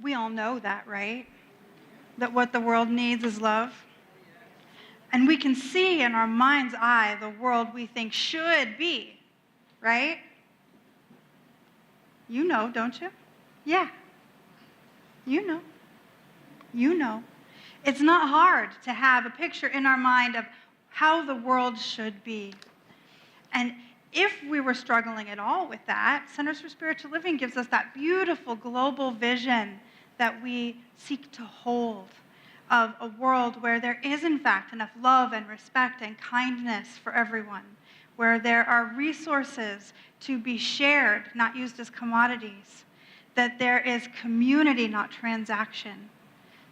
We all know that, right? That what the world needs is love. And we can see in our mind's eye the world we think should be, right? You know, don't you? Yeah. You know. You know. It's not hard to have a picture in our mind of how the world should be. And if we were struggling at all with that, Centers for Spiritual Living gives us that beautiful global vision that we seek to hold of a world where there is, in fact, enough love and respect and kindness for everyone, where there are resources to be shared, not used as commodities, that there is community, not transaction,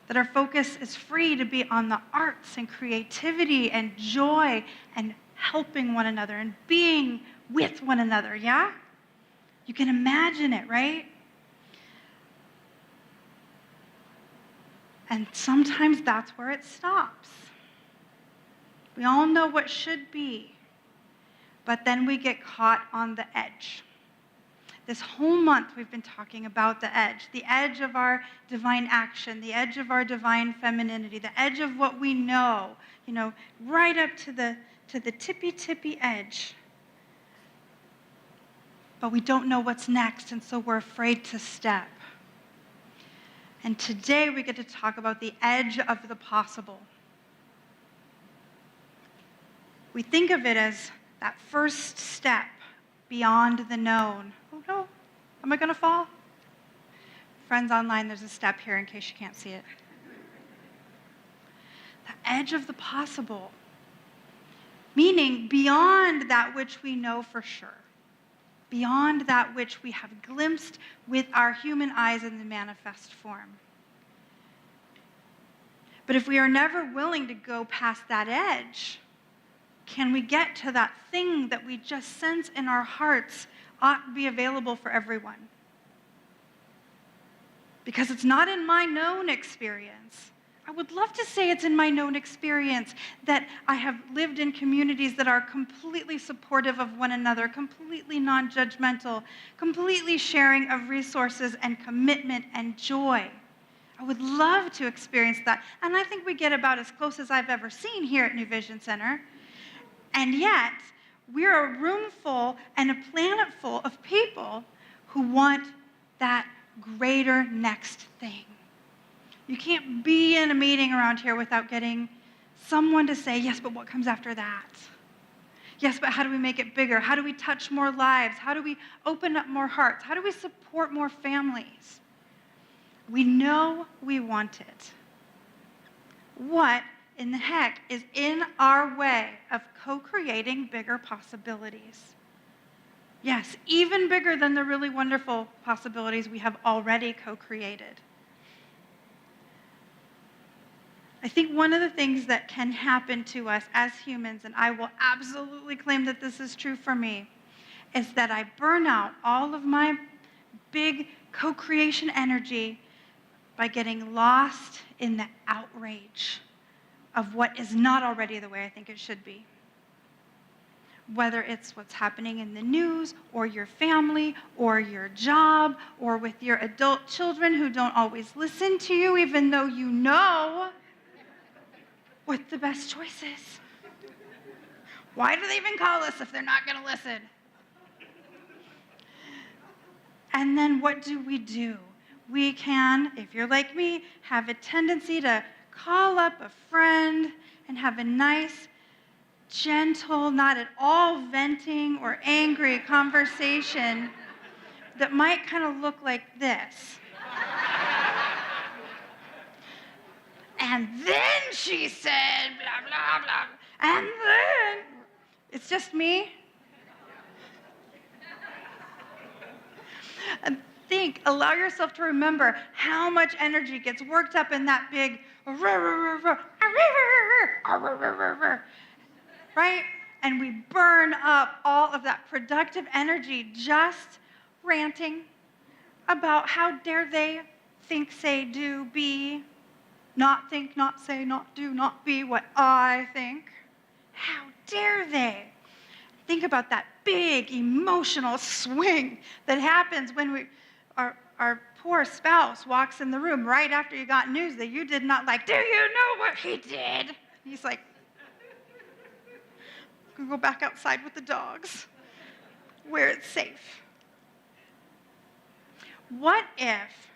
that our focus is free to be on the arts and creativity and joy and helping one another and being with one another, yeah? You can imagine it, right? And sometimes that's where it stops. We all know what should be, but then we get caught on the edge. This whole month we've been talking about the edge of our divine action, the edge of our divine femininity, the edge of what we know, right up to the tippy edge. But we don't know what's next, and so we're afraid to step. And today we get to talk about the edge of the possible. We think of it as that first step beyond the known. Oh no, am I going to fall? Friends online, there's a step here in case you can't see it. The edge of the possible, meaning beyond that which we know for sure, beyond that which we have glimpsed with our human eyes in the manifest form. But if we are never willing to go past that edge, can we get to that thing that we just sense in our hearts ought to be available for everyone? Because it's not in my known experience. I would love to say it's in my known experience that I have lived in communities that are completely supportive of one another, completely non-judgmental, completely sharing of resources and commitment and joy. I would love to experience that. And I think we get about as close as I've ever seen here at New Vision Center. And yet, we're a room full and a planet full of people who want that greater next thing. You can't be in a meeting around here without getting someone to say, yes, but what comes after that? Yes, but how do we make it bigger? How do we touch more lives? How do we open up more hearts? How do we support more families? We know we want it. What in the heck is in our way of co-creating bigger possibilities? Yes, even bigger than the really wonderful possibilities we have already co-created. I think one of the things that can happen to us as humans, and I will absolutely claim that this is true for me, is that I burn out all of my big co-creation energy by getting lost in the outrage of what is not already the way I think it should be. Whether it's what's happening in the news, or your family, or your job, or with your adult children who don't always listen to you, even though you know what the best choice is. Why do they even call us if they're not going to listen? And then what do? We can, if you're like me, have a tendency to call up a friend and have a nice, gentle, not at all venting or angry conversation that might kind of look like this. And then she said, blah, blah, blah. And then, it's just me. And allow yourself to remember how much energy gets worked up in that big, right? And we burn up all of that productive energy just ranting about how dare they think, say, do, be, not think, not say, not do, not be what I think. How dare they? Think about that big emotional swing that happens when our poor spouse walks in the room right after you got news that you did not like. Do you know what he did? He's like, go back outside with the dogs where it's safe. What if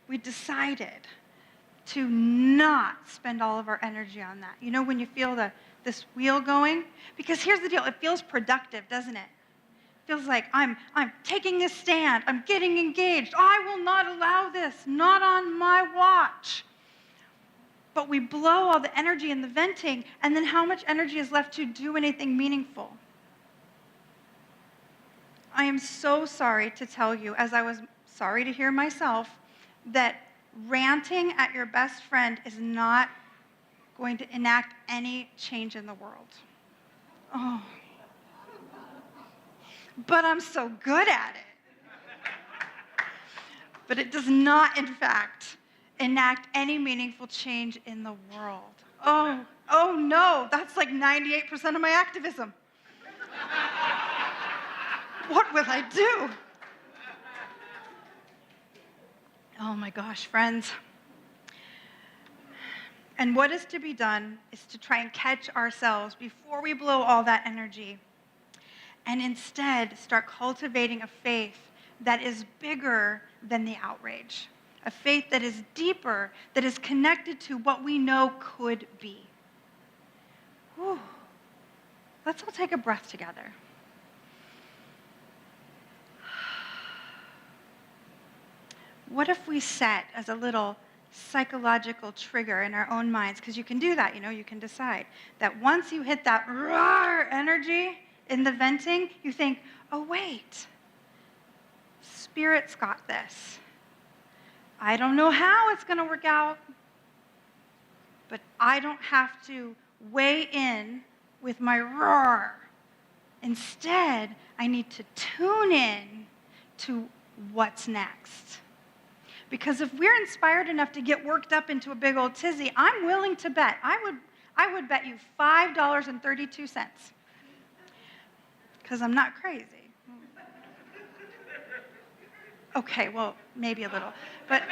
we decided to not spend all of our energy on that? You know, when you feel this wheel going? Because here's the deal. It feels productive, doesn't it? Feels like I'm taking a stand. I'm getting engaged. I will not allow this. Not on my watch. But we blow all the energy in the venting, and then how much energy is left to do anything meaningful? I am so sorry to tell you, as I was sorry to hear myself, that ranting at your best friend is not going to enact any change in the world. Oh. But I'm so good at it. But it does not, in fact, enact any meaningful change in the world. Oh no, that's like 98% of my activism. What will I do? Oh my gosh, friends. And what is to be done is to try and catch ourselves before we blow all that energy, and instead start cultivating a faith that is bigger than the outrage, a faith that is deeper, that is connected to what we know could be. Whew. Let's all take a breath together. What if we set as a little psychological trigger in our own minds, because you can do that, you can decide that once you hit that roar energy in the venting, you think, oh wait, Spirit's got this. I don't know how it's going to work out, but I don't have to weigh in with my roar. Instead, I need to tune in to what's next. Because if we're inspired enough to get worked up into a big old tizzy, I'm willing to bet, I would bet you $5.32. Because I'm not crazy. Okay, well, maybe a little. But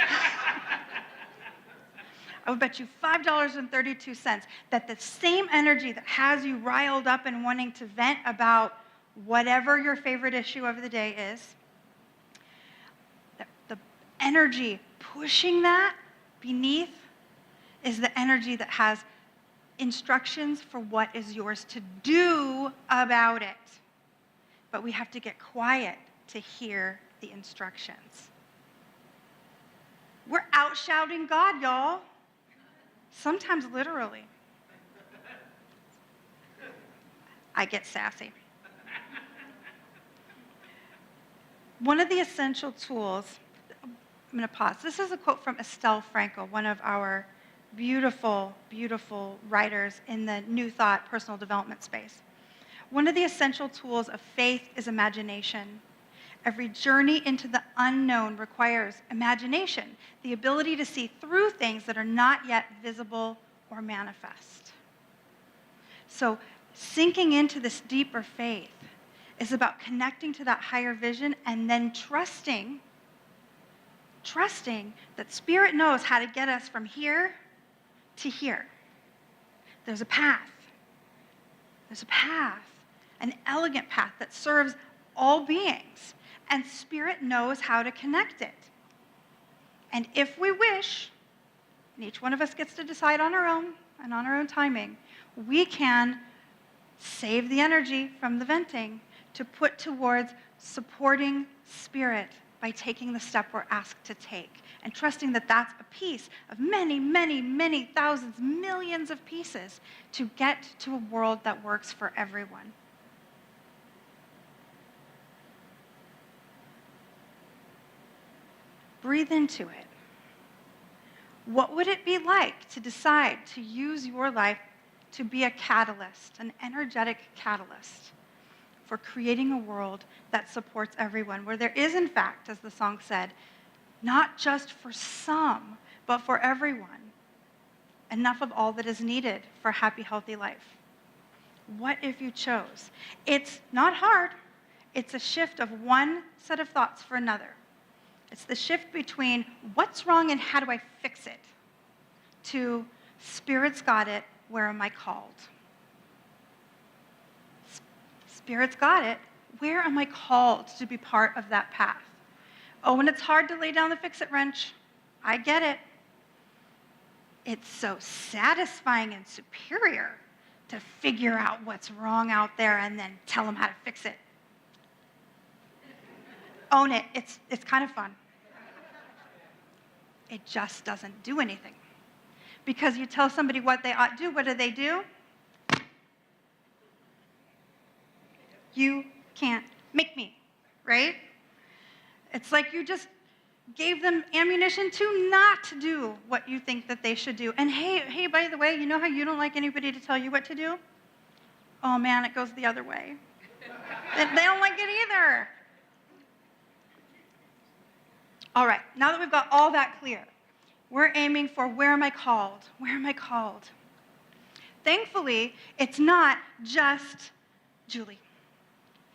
I would bet you $5.32 that the same energy that has you riled up and wanting to vent about whatever your favorite issue of the day is, the energy pushing that beneath is the energy that has instructions for what is yours to do about it. But we have to get quiet to hear the instructions. We're out shouting God, y'all. Sometimes literally. I get sassy. One of the essential tools, I'm going to pause. This is a quote from Estelle Frankel, one of our beautiful, beautiful writers in the New Thought personal development space. One of the essential tools of faith is imagination. Every journey into the unknown requires imagination, the ability to see through things that are not yet visible or manifest. So sinking into this deeper faith is about connecting to that higher vision and then trusting that Spirit knows how to get us from here to here. There's a path. There's a path, an elegant path that serves all beings, and Spirit knows how to connect it. And if we wish, and each one of us gets to decide on our own and on our own timing, we can save the energy from the venting to put towards supporting Spirit by taking the step we're asked to take and trusting that that's a piece of many, many, many thousands, millions of pieces to get to a world that works for everyone. Breathe into it. What would it be like to decide to use your life to be a catalyst, an energetic catalyst for creating a world that supports everyone, where there is, in fact, as the song said, not just for some, but for everyone, enough of all that is needed for a happy, healthy life? What if you chose? It's not hard. It's a shift of one set of thoughts for another. It's the shift between what's wrong and how do I fix it to Spirit's got it, where am I called? Spirit's got it, where am I called to be part of that path? Oh, and it's hard to lay down the fix-it wrench. I get it. It's so satisfying and superior to figure out what's wrong out there and then tell them how to fix it. Own it. It's kind of fun. It just doesn't do anything. Because you tell somebody what they ought to do, what do? You can't make me, right? It's like you just gave them ammunition to not do what you think that they should do. And hey, by the way, you know how you don't like anybody to tell you what to do? Oh man, it goes the other way. They don't like it either. All right, now that we've got all that clear, we're aiming for where am I called? Where am I called? Thankfully, it's not just Julie.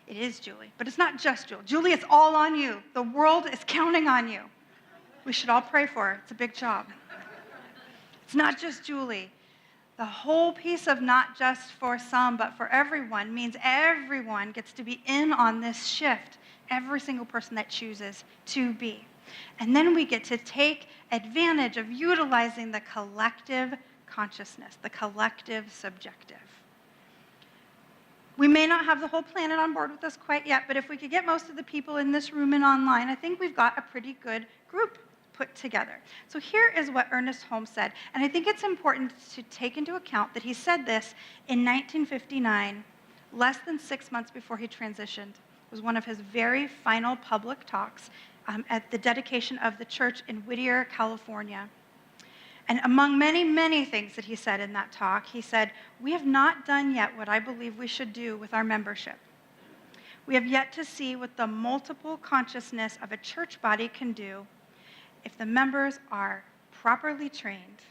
It is Julie, but it's not just Julie. Julie, it's all on you. The world is counting on you. We should all pray for her. It's a big job. It's not just Julie. The whole piece of not just for some, but for everyone means everyone gets to be in on this shift. Every single person that chooses to be. And then we get to take advantage of utilizing the collective consciousness, the collective subjective. We may not have the whole planet on board with us quite yet, but if we could get most of the people in this room and online, I think we've got a pretty good group put together. So here is what Ernest Holmes said, and I think it's important to take into account that he said this in 1959, less than 6 months before he transitioned. It was one of his very final public talks at the dedication of the church in Whittier, California. And among many, many things that he said in that talk, he said, "We have not done yet what I believe we should do with our membership. We have yet to see what the multiple consciousness of a church body can do if the members are properly trained.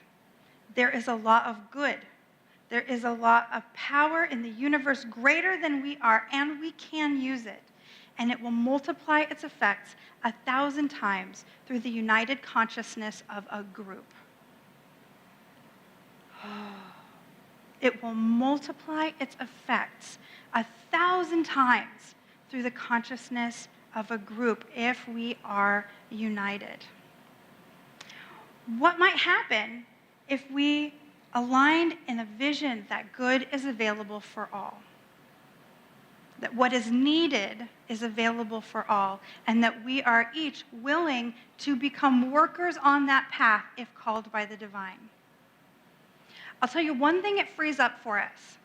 There is a law of good. There is a law of power in the universe greater than we are, and we can use it. And it will multiply its effects 1,000 times through the united consciousness of a group." It will multiply its effects 1,000 times through the consciousness of a group if we are united. What might happen if we aligned in a vision that good is available for all? That what is needed is available for all, and that we are each willing to become workers on that path if called by the divine. I'll tell you one thing it frees up for us.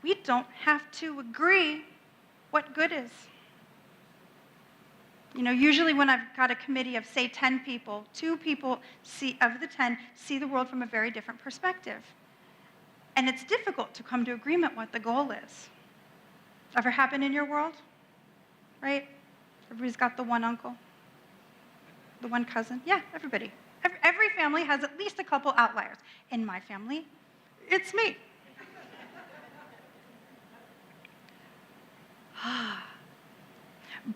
We don't have to agree what good is. You know, usually when I've got a committee of, say, 10 people, 2 people of the 10 see the world from a very different perspective. And it's difficult to come to agreement what the goal is. Ever happen in your world? Right? Everybody's got the one uncle, the one cousin. Yeah, everybody. Every family has at least a couple outliers. In my family, it's me.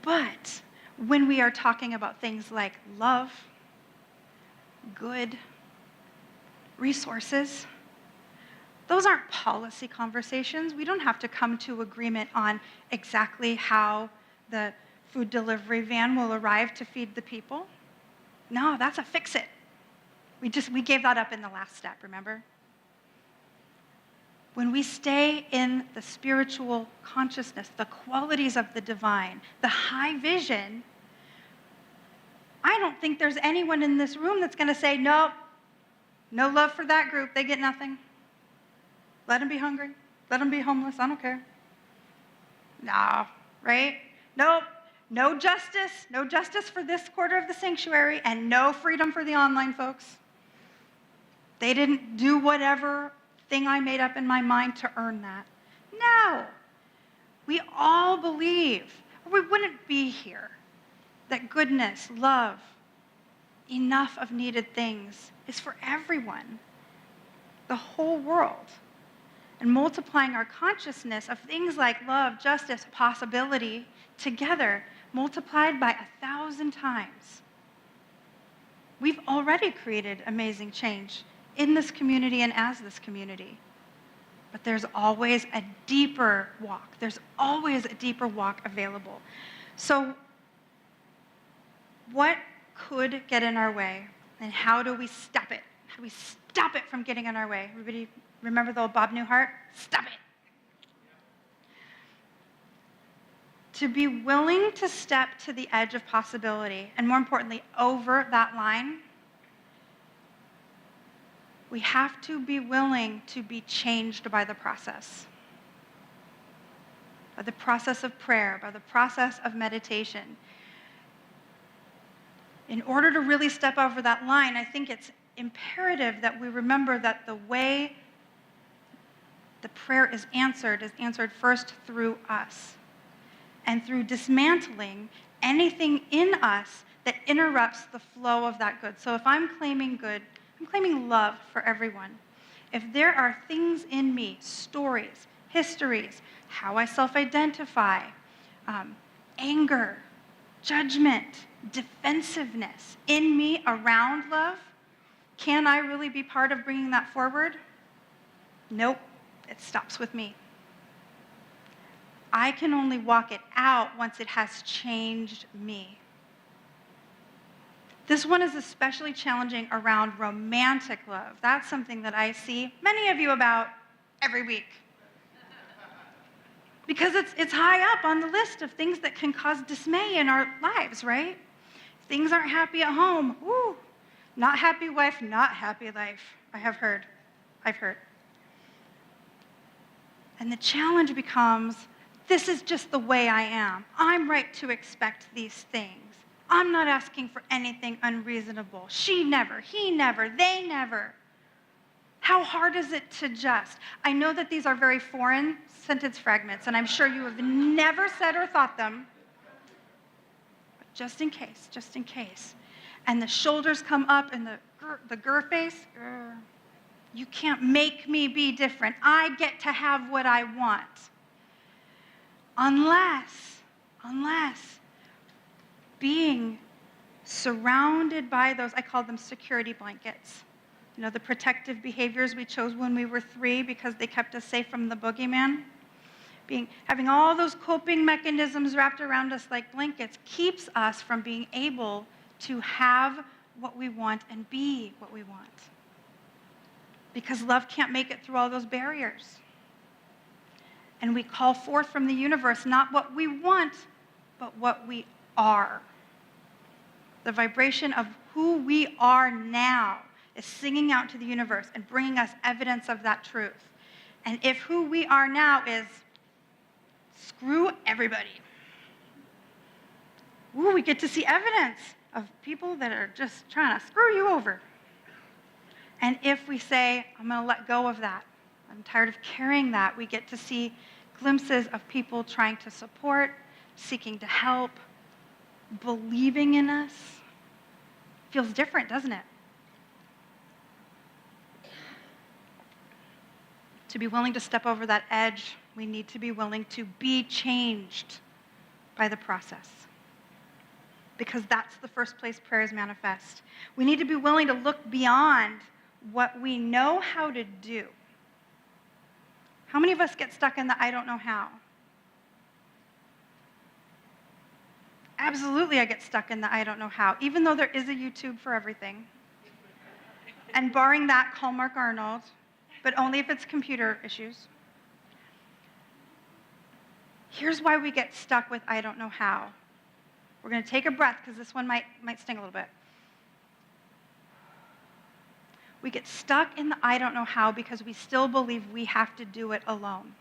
But when we are talking about things like love, good, resources, those aren't policy conversations. We don't have to come to agreement on exactly how the food delivery van will arrive to feed the people. No, that's a fix-it. We gave that up in the last step, remember? When we stay in the spiritual consciousness, the qualities of the divine, the high vision, I don't think there's anyone in this room that's going to say, nope, no love for that group, they get nothing. Let them be hungry, let them be homeless, I don't care. No, right? Nope, no justice for this quarter of the sanctuary, and no freedom for the online folks. They didn't do whatever thing I made up in my mind to earn that. No. We all believe, or we wouldn't be here, that goodness, love, enough of needed things is for everyone, the whole world. And multiplying our consciousness of things like love, justice, possibility together, multiplied by 1,000 times, We've already created amazing change in this community and as this community. But there's always a deeper walk. There's always a deeper walk available. So what could get in our way, and how do we stop it? How do we stop it from getting in our way? Everybody remember the old Bob Newhart? Stop it. To be willing to step to the edge of possibility, and more importantly, over that line, we have to be willing to be changed by the process of prayer, by the process of meditation. In order to really step over that line, I think it's imperative that we remember that the way the prayer is answered first through us, and through dismantling anything in us that interrupts the flow of that good. So if I'm claiming good, I'm claiming love for everyone. If there are things in me, stories, histories, how I self-identify, anger, judgment, defensiveness in me around love, can I really be part of bringing that forward? Nope, it stops with me. I can only walk it out once it has changed me. This one is especially challenging around romantic love. That's something that I see many of you about every week. Because it's high up on the list of things that can cause dismay in our lives, right? Things aren't happy at home. Woo! Not happy wife, not happy life. I've heard. And the challenge becomes, this is just the way I am. I'm right to expect these things. I'm not asking for anything unreasonable. She never, he never, they never. How hard is it to just? I know that these are very foreign sentence fragments, and I'm sure you have never said or thought them. But just in case. And the shoulders come up and the grr face, you can't make me be different. I get to have what I want. Unless being surrounded by those, I call them security blankets. You know, the protective behaviors we chose when we were 3 because they kept us safe from the boogeyman. Having all those coping mechanisms wrapped around us like blankets keeps us from being able to have what we want and be what we want. Because love can't make it through all those barriers. And we call forth from the universe not what we want, but what we are. The vibration of who we are now is singing out to the universe and bringing us evidence of that truth. And if who we are now is screw everybody, we get to see evidence of people that are just trying to screw you over. And if we say, I'm going to let go of that, I'm tired of carrying that, we get to see glimpses of people trying to support, seeking to help, believing in us. Feels different, doesn't it? To be willing to step over that edge, we need to be willing to be changed by the process. Because that's the first place prayers manifest. We need to be willing to look beyond what we know how to do. How many of us get stuck in the I don't know how? Absolutely, I get stuck in the I don't know how, even though there is a YouTube for everything. And barring that, call Mark Arnold, but only if it's computer issues. Here's why we get stuck with I don't know how. We're going to take a breath because this one might sting a little bit. We get stuck in the I don't know how because we still believe we have to do it alone.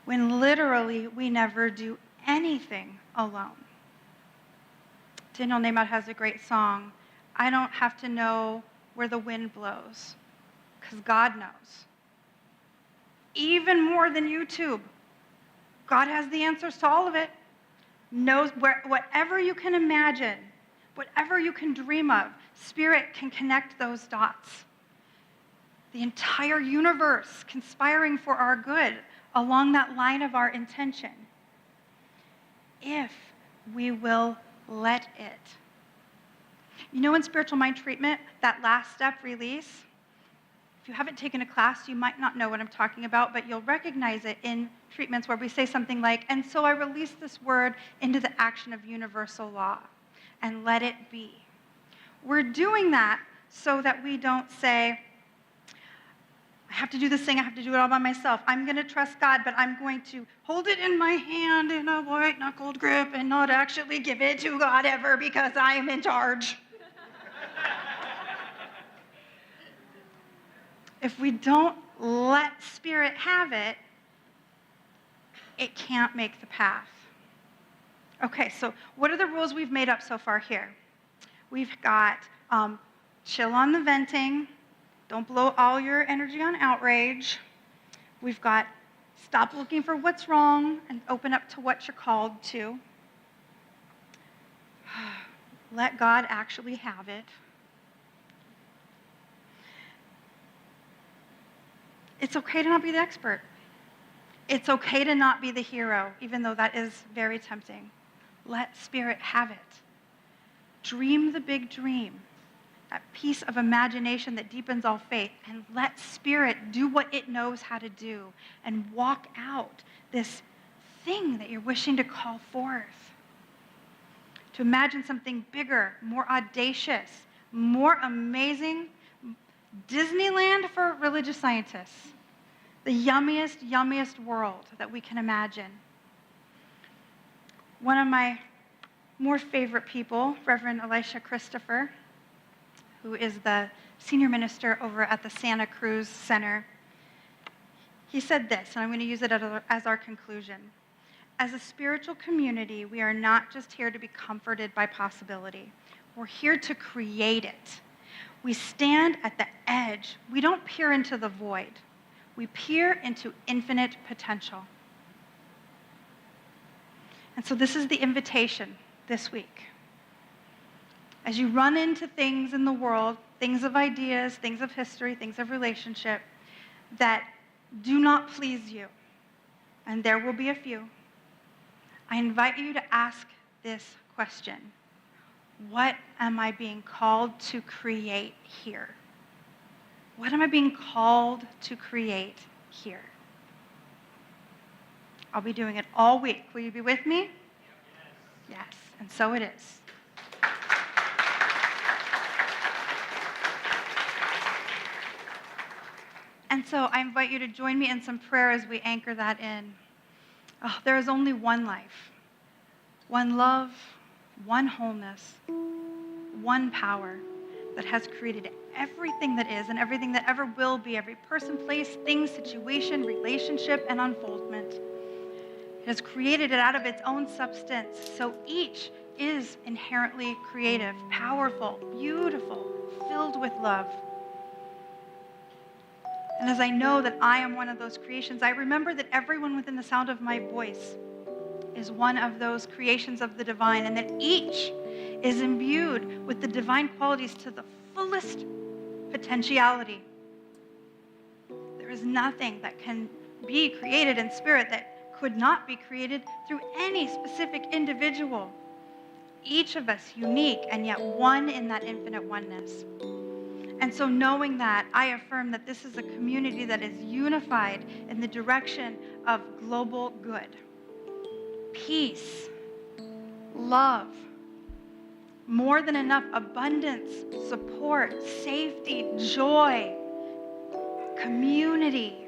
When literally we never do anything alone. Daniel Nahmad has a great song, I don't have to know where the wind blows, because God knows. Even more than YouTube. God has the answers to all of it. Knows whatever you can imagine, whatever you can dream of, Spirit can connect those dots. The entire universe conspiring for our good along that line of our intention. If we will Let it. You know, in spiritual mind treatment, that last step, release, if you haven't taken a class, you might not know what I'm talking about, but you'll recognize it in treatments where we say something like, and so I release this word into the action of universal law, and let it be. We're doing that so that we don't say, I have to do this thing, I have to do it all by myself. I'm going to trust God, but I'm going to hold it in my hand in a white-knuckled grip and not actually give it to God ever because I am in charge. If we don't let Spirit have it, it can't make the path. Okay, so what are the rules we've made up so far here? We've got chill on the venting. Don't blow all your energy on outrage. We've got stop looking for what's wrong and open up to what you're called to. Let God actually have it. It's okay to not be the expert. It's okay to not be the hero, even though that is very tempting. Let Spirit have it. Dream the big dream, that piece of imagination that deepens all faith, and let Spirit do what it knows how to do and walk out this thing that you're wishing to call forth. To imagine something bigger, more audacious, more amazing. Disneyland for religious scientists. The yummiest world that we can imagine. One of my more favorite people, Reverend Elisha Christopher, who is the senior minister over at the Santa Cruz Center, he said this, and I'm going to use it as our conclusion. As a spiritual community, we are not just here to be comforted by possibility. We're here to create it. We stand at the edge. We don't peer into the void. We peer into infinite potential. And so this is the invitation this week. As you run into things in the world, things of ideas, things of history, things of relationship, that do not please you, and there will be a few, I invite you to ask this question. What am I being called to create here? What am I being called to create here? I'll be doing it all week. Will you be with me? Yes, and so it is. And so I invite you to join me in some prayer as we anchor that in. Oh, there is only one life, one love, one wholeness, one power that has created everything that is and everything that ever will be, every person, place, thing, situation, relationship, and unfoldment. It has created it out of its own substance, so each is inherently creative, powerful, beautiful, filled with love. And as I know that I am one of those creations, I remember that everyone within the sound of my voice is one of those creations of the divine, and that each is imbued with the divine qualities to the fullest potentiality. There is nothing that can be created in spirit that could not be created through any specific individual. Each of us unique and yet one in that infinite oneness. And so knowing that, I affirm that this is a community that is unified in the direction of global good. Peace, love, more than enough abundance, support, safety, joy, community,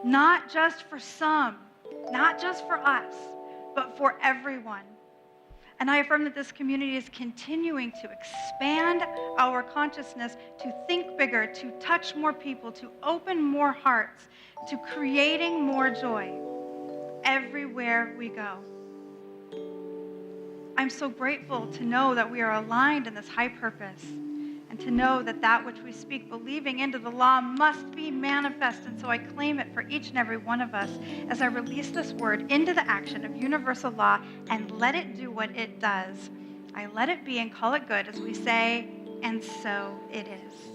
not just for some, not just for us, but for everyone. And I affirm that this community is continuing to expand our consciousness, to think bigger, to touch more people, to open more hearts, to creating more joy everywhere we go. I'm so grateful to know that we are aligned in this high purpose, and to know that that which we speak, believing into the law, must be manifest. And so I claim it for each and every one of us as I release this word into the action of universal law and let it do what it does. I let it be and call it good as we say, and so it is.